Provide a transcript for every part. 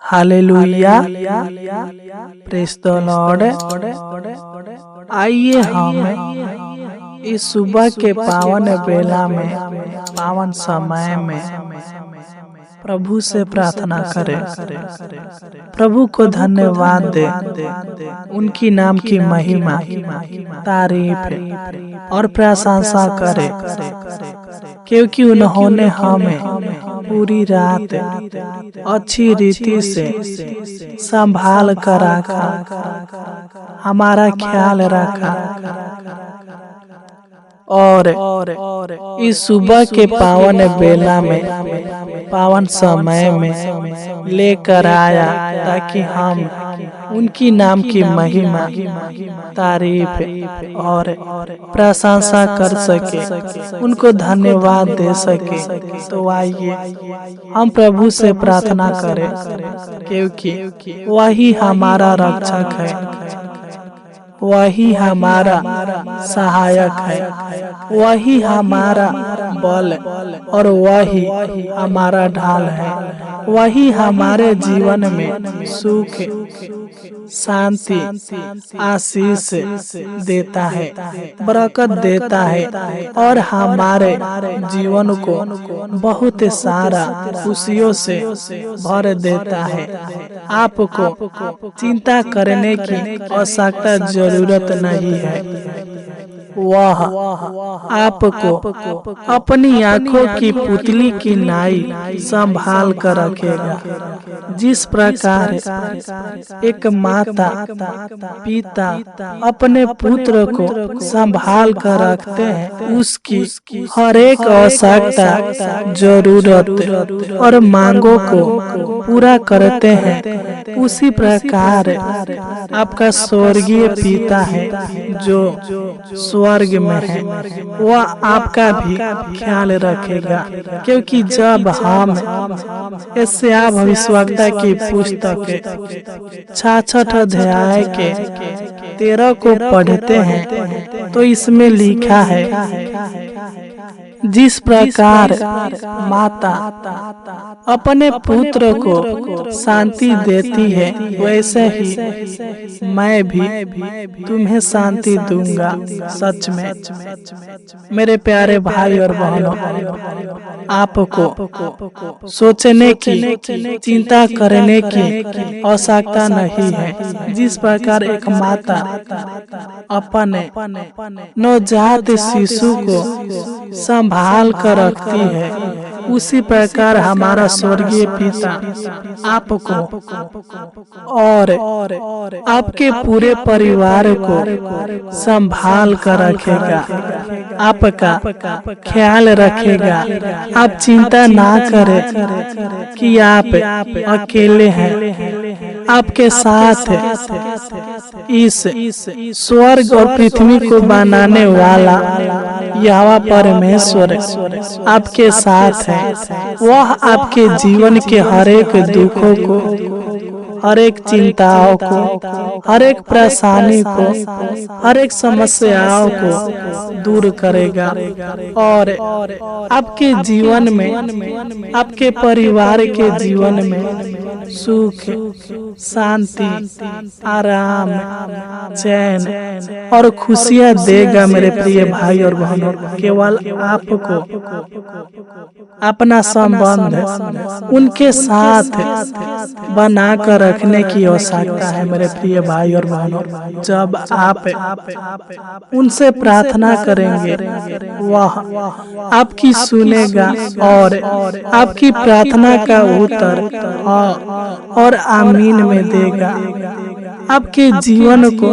Hallelujah, praise the Lord. आइए हम इस सुबह के पावन बेला में, पावन समय में प्रभु से प्रार्थना करें, प्रभु को धन्यवाद दे, उनकी नाम की महिमा, तारीफ और प्रशंसा करें, क्योंकि उन्होंने हमें पूरी रात अच्छी रीति से संभाल कर रखा, हमारा ख्याल रखा और इस सुबह के पावन बेला में, पावन समय में लेकर आया ताकि हम उनकी नाम की महिमा, तारीफ और प्रशंसा कर सके, उनको धन्यवाद दे सके। तो आइए हम प्रभु से प्रार्थना करें, क्योंकि वही हमारा रक्षक है, वही हमारा सहायक है, वही हमारा बल और वही हमारा ढाल है, वही हमारे जीवन में सुख, शांति, आशीष देता है, बरकत देता है और हमारे जीवन को बहुत सारा खुशियों से भर देता है। आपको चिंता करने की आवश्यकता जरूरत नहीं है। वह आपको अपनी आंखों की पुतली की नाई संभाल कर रखेगा। जिस प्रकार एक माता पिता अपने पुत्र को संभाल कर रखते हैं, उसकी हर एक आवश्यकता, जरूरत और मांगों को पूरा करते हैं, उसी प्रकार आपका स्वर्गीय पिता है जो स्वर्ग में है, वह आपका भी ख्याल रखेगा। क्योंकि जब हम यशायाह भविष्यवक्ता की पुस्तक 66 अध्याय के 13 को पढ़ते हैं तो इसमें लिखा है, जिस प्रकार माता अपने पुत्र को शांति देती है, वैसे ही मैं भी तुम्हें शांति दूंगा। सच में मेरे प्यारे भाई और बहनों, आपको सोचने की, चिंता करने की आवश्यकता नहीं है। जिस प्रकार एक माता अपने नवजात शिशु को संभाल कर रखती है, उसी प्रकार हमारा स्वर्गीय पिता आपको और आपके पूरे परिवार को संभाल कर रखेगा, आपका ख्याल रखेगा। आप चिंता ना करें कि आप अकेले हैं, आपके साथ इस स्वर्ग और पृथ्वी को बनाने वाला यहोवा परमेश्वर आपके साथ है। वह आपके जीवन के हर एक दुखों को, हर एक चिंताओं को, हर एक परेशानी को, हर एक समस्याओं को दूर करेगा और आपके जीवन में, आपके परिवार के जीवन में सुख, शांति, आराम, चैन और खुशियां देगा। मेरे प्रिय भाई और बहनों, केवल आपको अपना संबंध उनके साथ बनाकर रखने की आवश्यकता है। मेरे प्रिय भाई और बहनों, जब आप उनसे प्रार्थना करेंगे, वह आपकी सुनेगा और आपकी प्रार्थना का उत्तर और आमीन में देगा। आपके जीवन को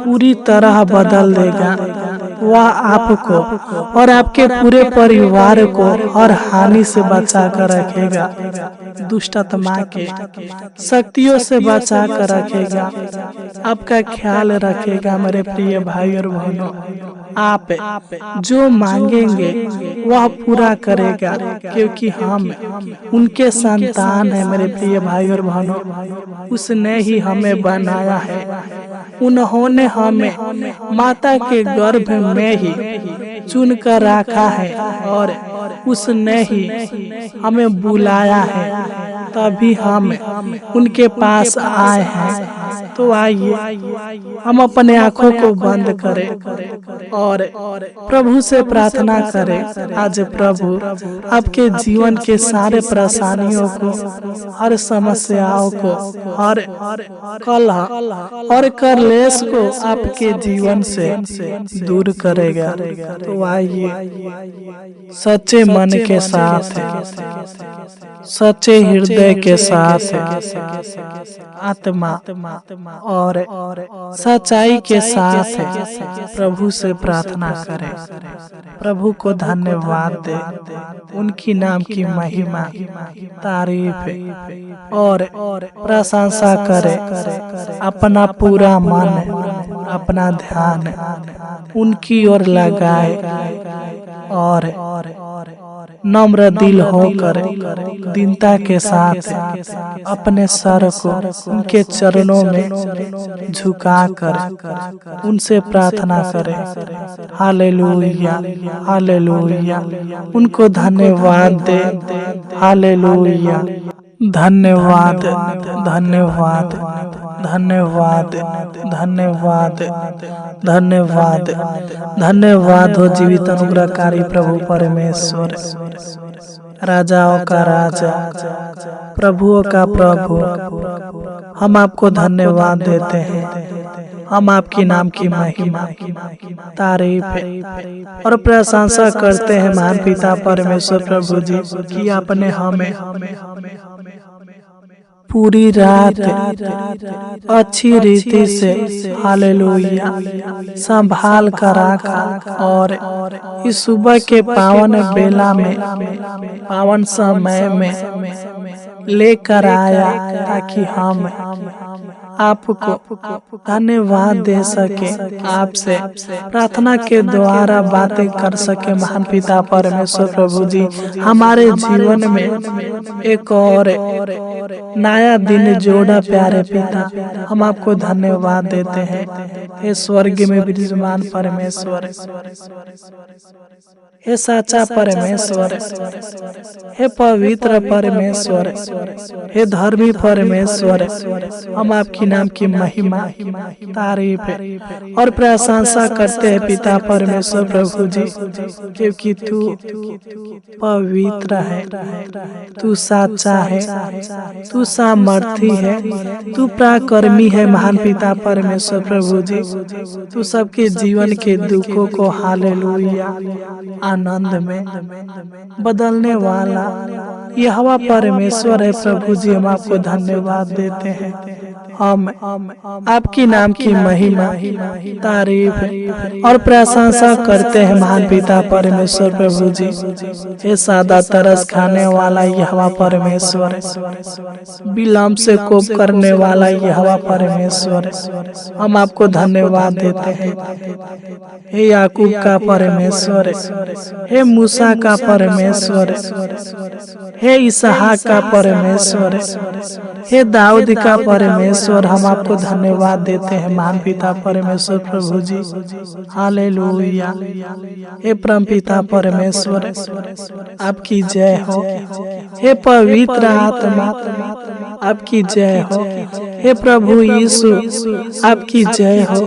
पूरी तरह बदल देगा। वह आपको और आपके पूरे परिवार को हर हानि से बचा कर रखेगा, दुष्ट आत्मा के शक्तियों से बचा कर रखेगा, आपका ख्याल रखेगा। मेरे प्रिय भाई और बहनों, आप जो मांगेंगे वह पूरा करेगा, क्योंकि हम उनके संतान हैं। मेरे प्रिय भाई और बहनों, उसने ही हमें बनाया है, उन्होंने हमें माता के गर्भ में ही चुन कर रखा है और उसने ही हमें बुलाया है। तभी हम उनके पास आए हैं। तो आइए हम अपने आंखों को बंद करें और प्रभु से प्रार्थना करें। आज प्रभु आपके जीवन के सारे परेशानियों को, हर समस्याओं को, हर कलह और कलेश को आपके जीवन से दूर करेगा। तो आइए सच्चे मन के साथ, सच्चे हृदय के साथ, आत्मा और सच्चाई के साथ प्रभु से प्रार्थना करें। प्रभु को धन्यवाद दे, उनकी नाम की महिमा, तारीफ और प्रशंसा करें। अपना पूरा मन, अपना ध्यान उनकी ओर लगाए और नम्र दिल होकर दीनता के साथ अपने सर को उनके चरणों में झुकाकर उनसे प्रार्थना करें। हालेलुया, हालेलुया, उनको धन्यवाद दे। हालेलुया, धन्यवाद, धन्यवाद, धन्यवाद, धन्यवाद, धन्यवाद, धन्यवाद हो जीवित अनुग्रहकारी प्रभु परमेश्वर, राजाओं का राजा, प्रभुओं का प्रभु। हम आपको धन्यवाद देते हैं। हम आपकी नाम की महिमा, तारीफ और प्रशंसा करते हैं महान पिता परमेश्वर प्रभु जी कि आपने हमें पूरी रात अच्छी रीति से हालेलुया संभाल कर रखा और इस सुबह के पावन बेला में, पावन समय में लेकर आया ताकि हम आपको धन्यवाद दे सके, आपसे प्रार्थना के द्वारा बातें कर सके। महान पिता परमेश्वर प्रभु जी हमारे जीवन में एक और नया दिन जोड़ा। प्यारे पिता, हम आपको धन्यवाद देते हैं। हे स्वर्ग में विराजमान परमेश्वर, हे सच्चा परमेश्वर, हे पवित्र परमेश्वर, हे धर्मी परमेश्वर, हम आपकी नाम की महिमा, तारीफ और प्रशंसा करते हैं पिता परमेश्वर प्रभु जी, क्योंकि तू पवित्र है, तू सच्चा है, तू सामर्थी है, तू पराक्रमी है। महान पिता परमेश्वर प्रभु जी, तू सबके जीवन के दुखों को हालेलुया आनंद में बदलने वाला यहोवा परमेश्वर है। प्रभु जी हम आपको धन्यवाद देते हैं। हम आपकी नाम की महिमा, तारीफ और प्रशंसा करते हैं। महान पिता परमेश्वर प्रभु जी, हे सादा तरस खाने वाला यहोवा परमेश्वर, विलम्ब से कोप करने वाला यहोवा परमेश्वर, हम आपको धन्यवाद देते हैं। हे याकूब का परमेश्वर, हे मूसा का परमेश्वर, हे इसहाक का परमेश्वर, हे दाऊद का परमेश्वर, हम आपको धन्यवाद देते हैं। महान पिता परमेश्वर प्रभु जी, हालेलुया। हे परम पिता परमेश्वर, आपकी जय हो। हे पवित्र आत्मा, आपकी जय हो। हे प्रभु यीशु, आपकी जय हो।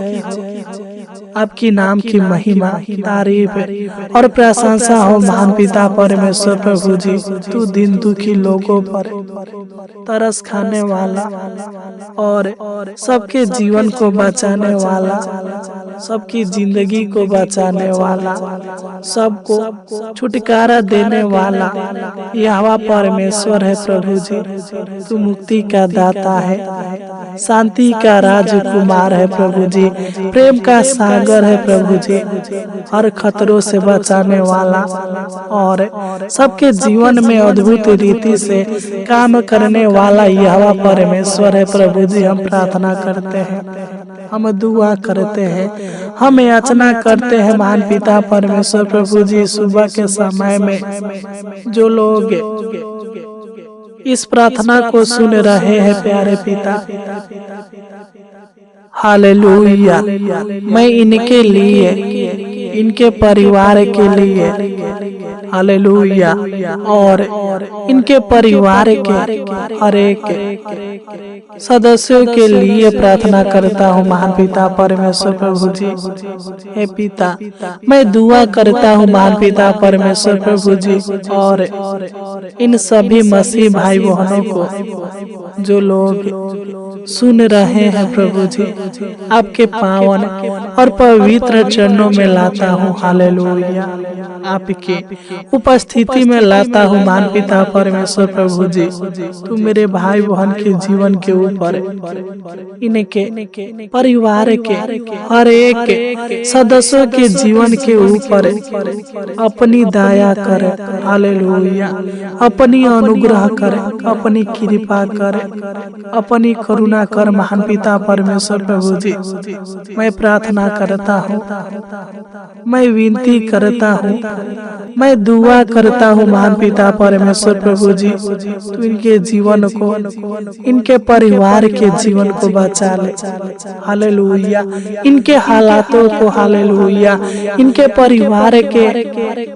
आपकी नाम की महिमा, तारीफ और प्रशंसा हो। महान पिता परमेश्वर प्रभु जी, तू दिन दुखी लोगों पर तरस खाने वाला और सबके जीवन को बचाने वाला, सबकी जिंदगी को बचाने वाला, सबको छुटकारा देने वाला यहोवा परमेश्वर है। प्रभु जी, तू मुक्ति का दाता है, शांति का राजकुमार है। प्रभु जी, प्रेम का सागर है। प्रभु जी, हर खतरों से बचाने वाला और सबके जीवन में अद्भुत रीति से काम करने वाला यहोवा परमेश्वर है। प्रभु जी, हम प्रार्थना करते हैं, हम दुआ करते हैं, हम याचना करते हैं। महान पिता परमेश्वर प्रभु जी, सुबह के समय में जो लोग इस प्रार्थना को सुन रहे हैं, प्यारे पिता, हालेलुया, मैं इनके लिए, इनके परिवार के लिए हालेलुया। और इनके परिवार के हर एक सदस्यों के लिए प्रार्थना करता हूँ महान पिता परमेश्वर प्रभु जी। हे पिता, मैं दुआ करता हूँ महान पिता परमेश्वर प्रभु जी, और इन सभी मसीह भाई बहनों को जो लोग सुन रहे हैं प्रभु जी, आपके पावन और पवित्र चरणों में लाता हूँ। हालेलुया। आपके उपस्थिति में लाता हूँ महान पिता परमेश्वर प्रभु जी। तू मेरे भाई बहन के जीवन के ऊपर, इनके परिवार के हर एक सदस्यों के जीवन के ऊपर अपनी दया कर। हालेलुया। अपनी अनुग्रह कर, अपनी कृपा कर, अपनी करुणा कर महान पिता परमेश्वर प्रभु जी। मैं प्रार्थना करता हूँ, मैं विनती करता हूँ, मैं दुआ करता हूँ महान पिता परमेश्वर प्रभु जी। तू इनके जीवन को, इनके परिवार के जीवन को बचा ले। हालेलुया। इनके हालातों को, हालेलुया, इनके परिवार के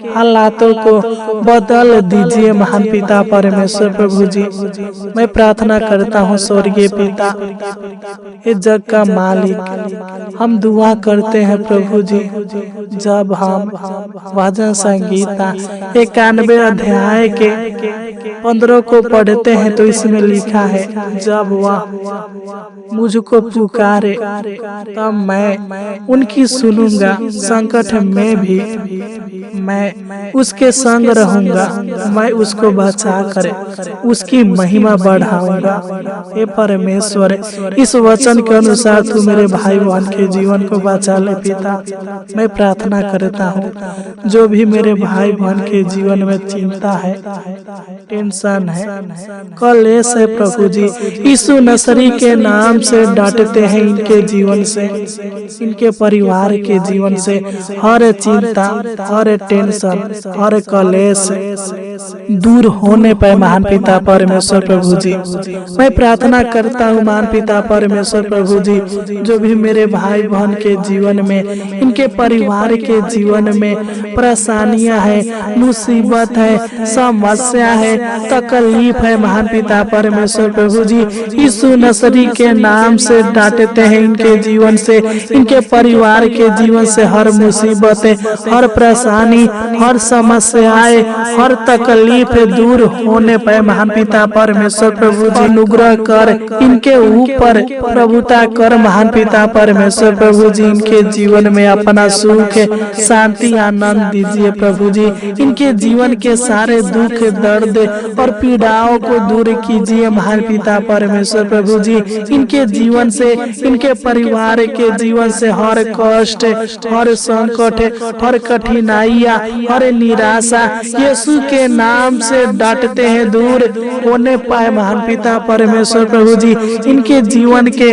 हालातों को बदल दीजिए महान पिता परमेश्वर प्रभु जी। मैं प्रार्थना करता हूँ स्वर्गीय पिता, ये जग का मालिक, हम दुआ करते हैं प्रभु जी। जब हम भजन संगीता 91 अध्याय के 15 को पढ़ते हैं तो इसमें लिखा है, जब वह मुझको पुकारे तब मैं उनकी सुनूंगा, संकट में भी मैं उसके संग रहूंगा, मैं उसको बचा कर उसकी महिमा बढ़ाऊंगा। हे परमेश्वर, इस वचन के अनुसार तू मेरे भाई बहन के जीवन को बचा ले पिता। मैं प्रार्थना करता हूँ, जो भी मेरे भाई बहन के जीवन में चिंता है, टेंशन है, कलेश है प्रभु जी, यीशु नसरी के नाम से डांटते हैं इनके जीवन से, इनके परिवार के जीवन से हर चिंता, हर टेंशन, हर कलेश दूर होने पर महान पिता परमेश्वर प्रभु जी। मैं प्रार्थना करता हूँ महान पिता परमेश्वर प्रभु जी, जो भी मेरे भाई बहन के जीवन में, इनके परिवार के जीवन में परेशानियां है, मुसीबत है, समस्या है, तकलीफ है महान पिता परमेश्वर प्रभु जी, यीशु नसरी के नाम से डांटते हैं इनके जीवन से, इनके परिवार के जीवन से हर मुसीबत, हर परेशानी, हर समस्याएं, हर तकलीफ दूर होने पर महान पिता परमेश्वर प्रभु जी अनुग्रह कर, इनके ऊपर प्रभुता कर महान पिता परमेश्वर प्रभु जी। इनके जीवन में अपना सुख, शांति, आनंद दीजिए प्रभु जी। इनके जीवन के सारे दुख, दर्द और पीड़ाओं को दूर कीजिए महान पिता परमेश्वर प्रभु जी। इनके जीवन से, इनके परिवार के जीवन से हर कष्ट, हर संकट, हर कठिनाइयां, हर निराशा यीशु के नाम से डांटते हैं, दूर होने पाए महान पिता परमेश्वर प्रभु जी। इनके जीवन के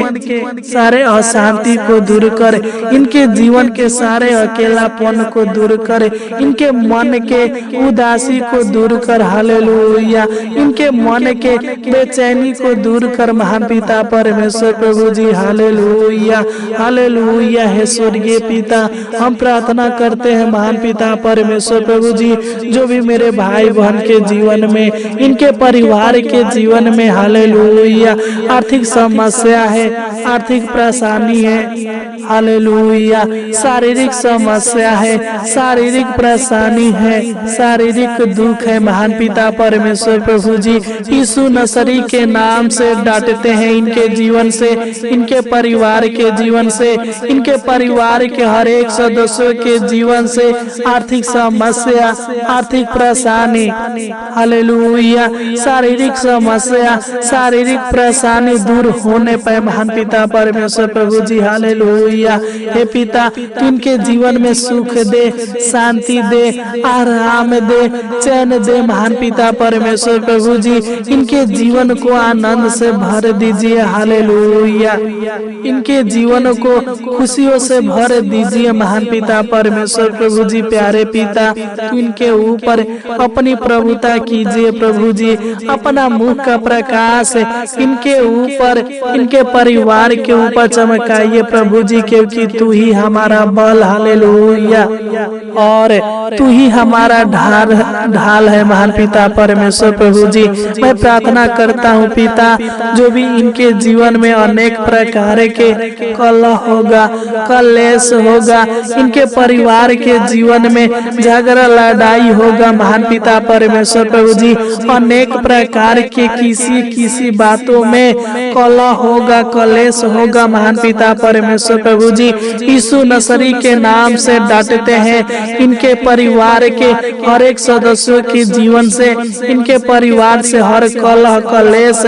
सारे अशांति को दूर कर, इनके जीवन के सारे अकेलापन को दूर कर, इनके मन के उदासी को दूर कर। हालेलुया। इनके मन के बेचैनी को दूर कर महान पिता परमेश्वर प्रभु जी। Hallelujah, hallelujah. हे स्वर्गीय पिता, हम प्रार्थना करते हैं महान पिता परमेश्वर प्रभु जी, जो भी मेरे भाई बहन के जीवन में, इनके परिवार के जीवन में, हालेलुया, आर्थिक समस्या है, आर्थिक परेशानी है, हालेलुया, शारीरिक समस्या है, शारीरिक परेशानी है, शारीरिक दुख है महान पिता परमेश्वर प्रभु जी, यीशु नसरी के नाम से डांटते हैं इनके जीवन से, इनके परिवार के जीवन से, इनके परिवार के हर एक सदस्यों के जीवन से आर्थिक समस्या, आर्थिक परेशानी, हालेलुया, शारीरिक समस्या, शारीरिक परेशानी दूर होने पर महान पिता परमेश्वर प्रभु जी। हालेलुया। हे पिता, तू इनके जीवन में सुख दे, शांति दे, आराम दे, चैन दे महान पिता परमेश्वर परमेश्वर प्रभु जी इनके जीवन को आनंद से भर दीजिए। हालेलुया। इनके जीवन को खुशियों से भर दीजिए महान पिता परमेश्वर प्रभु जी। प्यारे पिता, तू इनके ऊपर अपनी प्रभुता कीजिए प्रभु जी। अपना मुख का प्रकाश इनके ऊपर, इनके परिवार के ऊपर चमकाइए प्रभु जी, क्योंकि तू ही हमारा बल, हालेलुया, और तू ही हमारा ढाल है महान पिता परमेश्वर प्रभु जी। मैं प्रार्थना करता हूँ पिता, जो भी इनके जीवन में अनेक प्रकार के कलह होगा, कलेश होगा, इनके परिवार के जीवन में झगड़ा लड़ाई होगा महान पिता परमेश्वर प्रभु जी। अनेक प्रकार के किसी बातों में कलह होगा, कलेश होगा महान पिता परमेश्वर प्रभु जी। यीशु नसरी के नाम से डांटते हैं इनके परिवार के हर एक सदस्यों के जीवन से, इनके परिवार से हर कलह, कलेश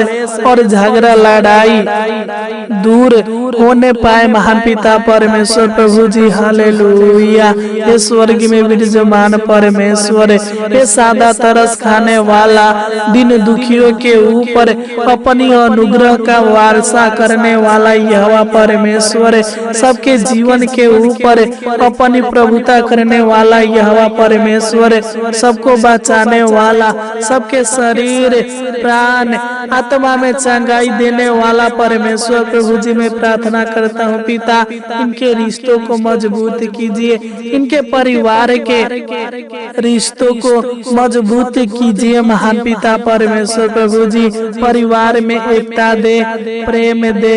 और झगड़ा लड़ाई दूर होने पाए महान पिता परमेश्वर प्रभु जी। हालेलुया। ये स्वर्ग में विराजमान परमेश्वर, ये सादा तरस खाने वाला, दिन दुखियों के ऊपर अपनी अनुग्रह का वारसा करने वाला यहोवा परमेश्वर, सबके जीवन के ऊपर अपनी प्रभुता करने वाला यहोवा परमेश्वर, सबको बचाने वाला, सबके शरीर, प्राण, आत्मा में चंगाई देने वाला परमेश्वर प्रभु जी। मैं प्रार्थना करता हूँ पिता, इनके रिश्तों को मजबूत कीजिए, इनके परिवार के रिश्तों को मजबूत कीजिए महान पिता परमेश्वर प्रभु जी। परिवार में एकता दे, प्रेम दे,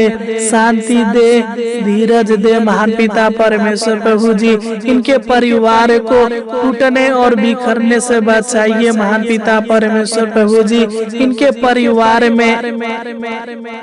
शांति दे, धीरज दे महान पिता परमेश्वर प्रभु जी। इनके परिवार को टूटने और बिखरने से बचाइए महान पिता परमेश्वर प्रभु जी। इनके परिवार में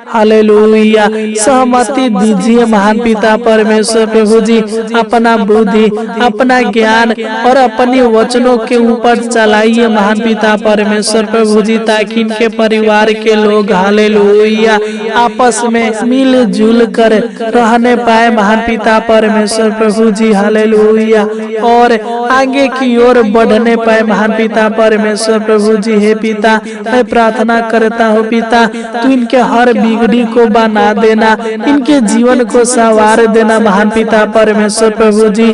हालेलुया सहमति दीजिए महान पिता परमेश्वर प्रभु जी। अपना बुद्धि, अपना ज्ञान और अपनी वचनों के ऊपर चलाइए महान पिता परमेश्वर प्रभु जी, ताकि इनके परिवार के लोग हालेलुया आपस में मिलजुल कर रहने पाए महान पिता परमेश्वर प्रभु जी। हालेलुया। और आगे की ओर बढ़ने पाए महान पिता परमेश्वर प्रभु जी। हे पिता, मैं प्रार्थना करता हूँ पिता, तू इनके हर बिगड़ी को बना देना, इनके जीवन को संवार देना महान पिता परमेश्वर प्रभु जी।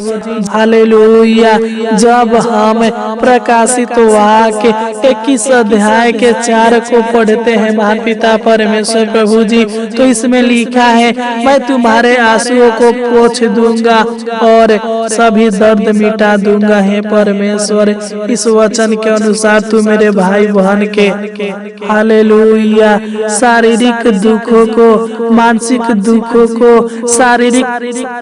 हालेलुया। जब हम प्रकाशित वाक्य 21 अध्याय के 4 को पढ़ते हैं महान पिता परमेश्वर प्रभु जी, तो इसमें लिखा है, मैं तुम्हारे आंसुओं को पोंछ दूंगा और सभी दर्द मिटा दूंगा। हे परमेश्वर, इस वचन के अनुसार तू मेरे भाई बहन के हालेलुया शारीरिक दुखों को, मानसिक दुखों को, शारीरिक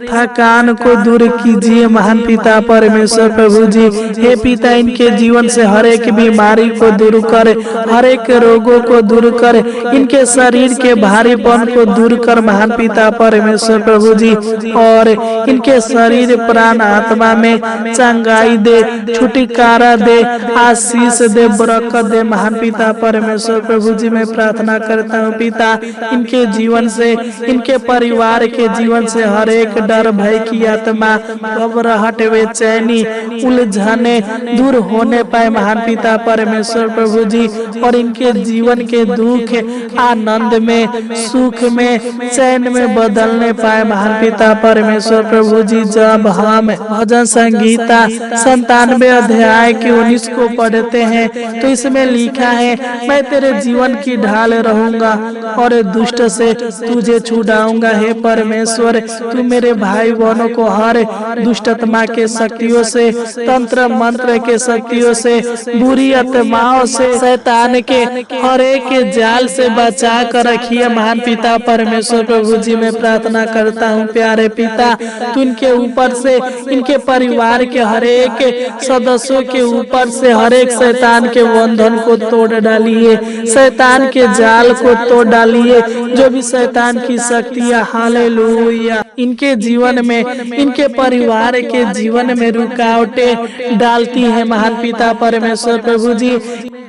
थकान को दूर कीजिए महान पिता परमेश्वर प्रभु जी। हे पिता, इनके जीवन से हर एक बीमारी को दूर कर, हर एक रोगों को दूर कर, इनके शरीर के भारीपन को दूर कर महान पिता परमेश्वर प्रभु जी। और इनके शरीर, प्राण, आत्मा में चंगाई दे, छुटकारा दे, आशीष दे, बरकत दे महान पिता परमेश्वर प्रभु जी। मैं प्रार्थना करता हूँ पिता, इनके जीवन से, इनके परिवार के जीवन से हर एक डर, भय की आत्मा, घबराहट, बेचैनी, उलझने दूर होने पाए महान पिता परमेश्वर प्रभु जी। और इनके जीवन के दुख आनंद में, सुख में, चैन में बदलने पाए महान पिता परमेश्वर प्रभु जी। जब हम भजन संगीता 97 अध्याय के 19 को पढ़ते हैं, तो इसमें लिखा है, मैं तेरे जीवन की ढाल रहूंगा और दुष्ट से तुझे छुड़ाऊंगा। हे परमेश्वर, तू मेरे भाई बहनों को हर दुष्टत्मा के शक्तियों से, तंत्र मंत्र के शक्तियों से, बुरी आत्माओं से, शैतान के हर एक जाल से बचा कर रखिए महान पिता परमेश्वर प्रभु जी। मैं प्रार्थना करता हूँ प्यारे पिता, तू इनके ऊपर से, इनके परिवार के हर एक सदस्यों के ऊपर से हर एक शैतान के बंधन को तोड़ डालिए, शैतान के जाल को तोड़ डालिए, जो भी शैतान की शक्तियाँ हालेलुया इनके जीवन में, इनके परिवार के जीवन में रुकावटें डालती है महान पिता परमेश्वर प्रभु जी।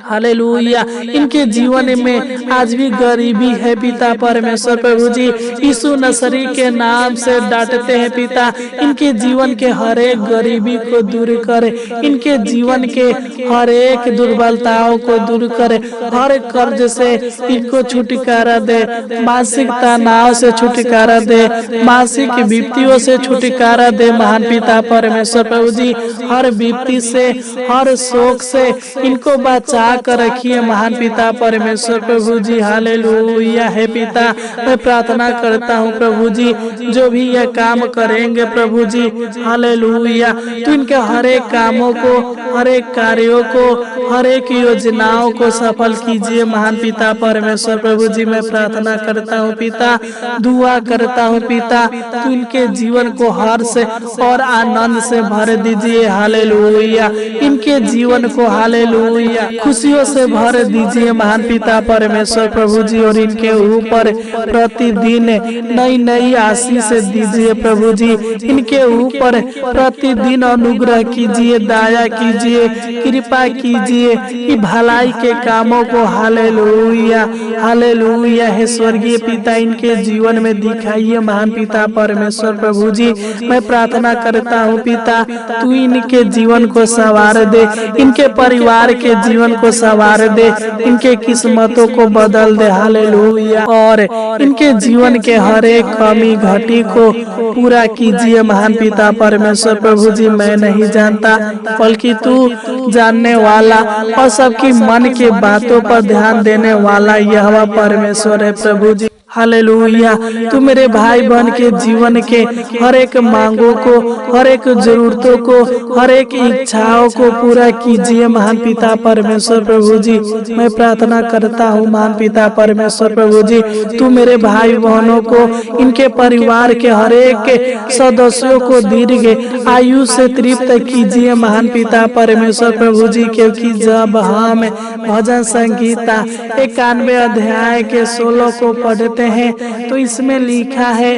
हालेलुया। इनके जीवन में आज भी गरीबी है पिता परमेश्वर प्रभु जी। यीशु नसरी के नाम से डांटते हैं पिता, इनके जीवन के हर एक गरीबी को दूर करे, इनके जीवन के हर एक दुर्बलताओं को दूर करे, हर कर्ज से इनको छुटकारा दे, मानसिक तनाव से छुटकारा दे, मानसिक विपत्तियों से छुटकारा दे महान पिता परमेश्वर प्रभु जी। हर विपत्ति से, हर शोक से इनको बचा कर रखिए महान पिता परमेश्वर प्रभु जी। हालेलुया। है पिता, मैं प्रार्थना करता हूँ प्रभु जी, जो भी यह काम करेंगे प्रभु जी, हालेलुया, तो इनके हर एक कामों को, हर एक कार्यों को, हर एक योजनाओं को सफल कीजिए महान पिता परमेश्वर प्रभु जी। मैं प्रार्थना करता हूँ पिता, दुआ करता हूँ पिता, तो इनके जीवन को हर्ष और आनंद से भर दीजिए। हालेलुया। इनके जीवन को हालेलुया खुशियों से भर दीजिए महान पिता परमेश्वर प्रभु जी, और इनके ऊपर प्रतिदिन नई नई आशीष दीजिए प्रभु जी। इनके ऊपर प्रतिदिन अनुग्रह कीजिए, दया कीजिए, कृपा कीजिए, कि भलाई के कामों को हालेलुया हालेलुया है स्वर्गीय पिता इनके जीवन में दिखाइए महान पिता परमेश्वर प्रभु जी। मैं प्रार्थना करता हूँ पिता, तू इनके जीवन को संवार दे, इनके परिवार के जीवन को संवार दे, इनके किस्मतों को बदल दे। हालेलुया। और इनके जीवन के हर एक कमी घटी को पूरा कीजिए महान पिता परमेश्वर प्रभु जी। मैं नहीं जानता, बल्कि तू जानने वाला और सबकी मन के बातों पर ध्यान देने वाला यहोवा परमेश्वर है प्रभु जी। हालेलुया। तू मेरे भाई बहन के जीवन के हर एक मांगों को, हर एक जरूरतों को, हर एक इच्छाओं को पूरा कीजिए महान पिता परमेश्वर प्रभु जी। मैं प्रार्थना करता हूँ महान पिता परमेश्वर प्रभु जी, तू मेरे भाई बहनों को, इनके परिवार के हर एक सदस्यों को दीर्घ आयु से तृप्त कीजिए महान पिता परमेश्वर प्रभु जी। क्योंकि जब हम भजन संगीता 91 अध्याय के 16 को पढ़ते हैं तो इसमें लिखा है,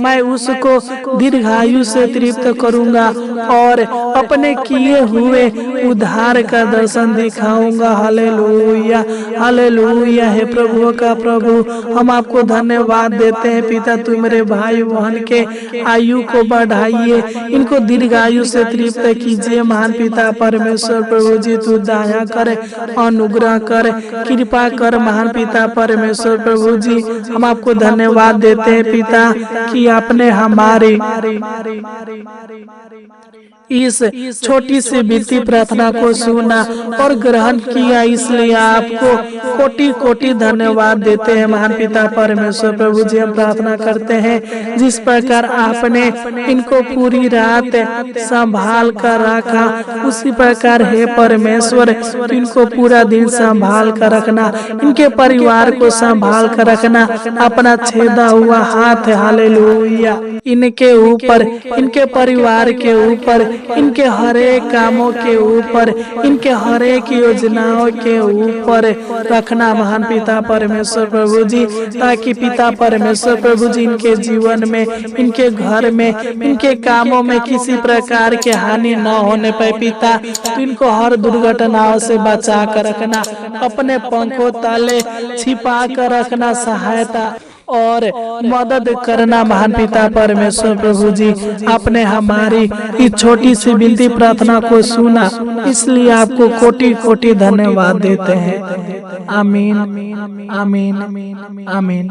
मैं उसको दीर्घायु से तृप्त करूंगा और अपने किए हुए उद्धार का दर्शन दिखाऊंगा। Hallelujah hallelujah. है प्रभु का प्रभु, हम आपको धन्यवाद देते हैं पिता, तू मेरे भाई बहन के आयु को बढ़ाइए, इनको दीर्घायु से तृप्त कीजिए महान पिता परमेश्वर प्रभु जी। तू दया कर, अनुग्रह कर, कृपा कर महान पिता परमेश्वर प्रभु जी। हम आपको धन्यवाद देते हैं पिता कि आपने हमारी इस छोटी सी विनती प्रार्थना को सुना और ग्रहण किया, इसलिए आपको कोटि कोटि धन्यवाद देते हैं महान पिता परमेश्वर प्रभु जी। हम प्रार्थना करते हैं जिस प्रकार आपने इनको पूरी रात संभाल कर रखा, उसी प्रकार है परमेश्वर इनको पूरा दिन संभाल कर रखना, इनके परिवार को संभाल कर रखना, अपना छेदा हुआ हाथ हालेलुया इनके ऊपर, इनके परिवार के ऊपर, इनके हर एक कामों के ऊपर, इनके हर एक योजनाओं के ऊपर रखना महान पिता परमेश्वर प्रभु जी, ताकि पिता परमेश्वर प्रभु जी इनके जीवन में, इनके घर में, इनके कामों में किसी प्रकार के हानि न होने पाए पिता। तो इनको हर दुर्घटनाओं से बचा कर रखना, अपने पंखों तले छिपा कर रखना, सहायता और मदद करना महान पिता परमेश्वर प्रभु जी। आपने हमारी इस छोटी सी विनती प्रार्थना को सुना, इसलिए आपको कोटि कोटि धन्यवाद देते हैं। आमीन आमीन आमीन आमीन।